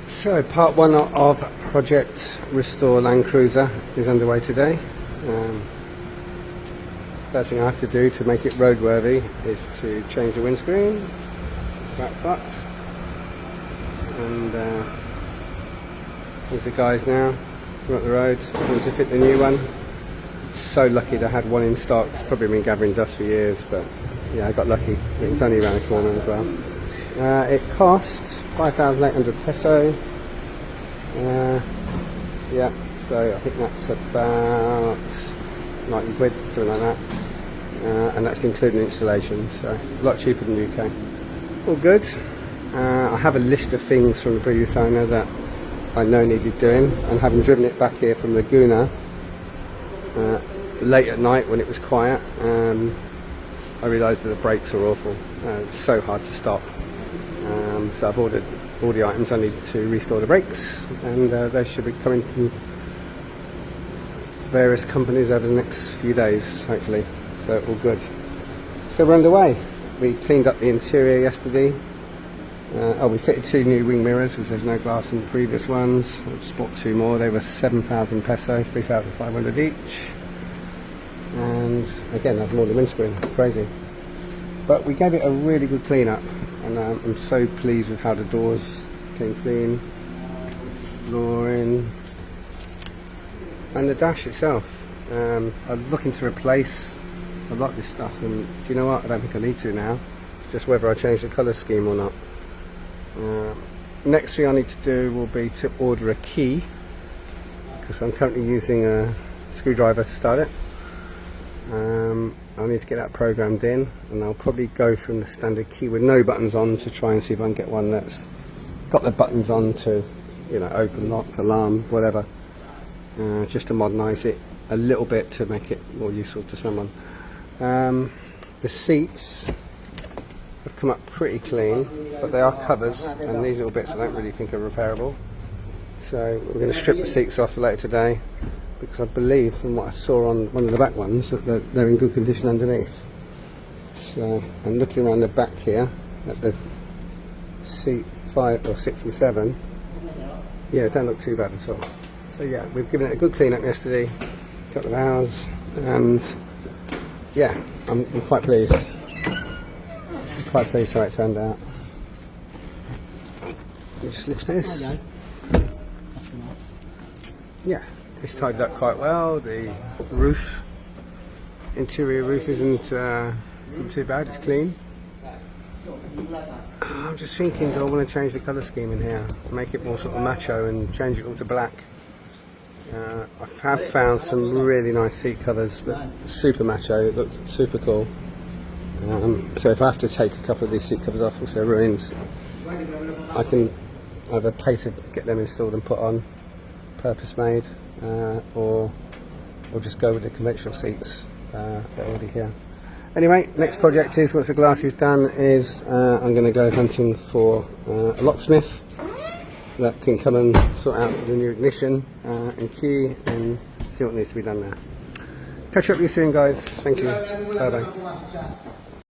So part one of Project Restore Land Cruiser is underway today. First thing I have to do to make it roadworthy is to change the windscreen. It's about fucked. And here's the guys now. We're up the road, going to fit the new one. So lucky they had one in stock. It's probably been gathering dust for years, but yeah, I got lucky. It's only around the corner as well. It cost 5,800 peso. Yeah, so I think that's about 90 quid, something like that. And that's including installation, so a lot cheaper than the UK. All good. I have a list of things from the previous owner that I know needed doing, and having driven it back here from Laguna late at night when it was quiet, I realised that the brakes are awful. It's so hard to stop. So I've ordered all the items I need to restore the brakes, and they should be coming from various companies over the next few days, hopefully. So all good. So we're underway. We cleaned up the interior yesterday. We fitted 2 new wing mirrors because there's no glass in the previous ones. I just bought 2 more. They were 7,000 peso, 3,500 each. And again, that's more than windscreen. It's crazy. But we gave it a really good clean up, and I'm so pleased with how the doors came clean, flooring, and the dash itself. I'm looking to replace a lot of this stuff, and do you know what? I don't think I need to now. Just whether I change the colour scheme or not. Next thing I need to do will be to order a key, because I'm currently using a screwdriver to start it. I need to get that programmed in, and I'll probably go from the standard key with no buttons on to try and see if I can get one that's got the buttons on to, you know, open, lock, alarm, whatever, just to modernise it a little bit to make it more useful to someone. The seats have come up pretty clean, but they are covers, and these little bits I don't really think are repairable. So we're going to strip the seats off later today, because I believe from what I saw on one of the back ones that they're in good condition underneath. So I'm looking around the back here at the seat 5 or 6 and 7. Yeah, it don't look too bad at all. So yeah, we've given it a good clean up yesterday, a couple of hours, and yeah, I'm quite pleased. I'm quite pleased how it turned out. Just lift this. Yeah, it's tidied up quite well. The roof, interior roof isn't too bad, it's clean. I'm just thinking, do I want to change the colour scheme in here? Make it more sort of macho and change it all to black. I have found some really nice seat covers, but super macho, it looks super cool. So if I have to take a couple of these seat covers off because they're ruined, I can either pay to get them installed and put on, purpose made, or just go with the conventional seats that are already here. Anyway, next project is, once the glass is done, is I'm going to go hunting for a locksmith that can come and sort out the new ignition and key and see what needs to be done there. Catch up with you soon, guys. Thank you. Bye bye.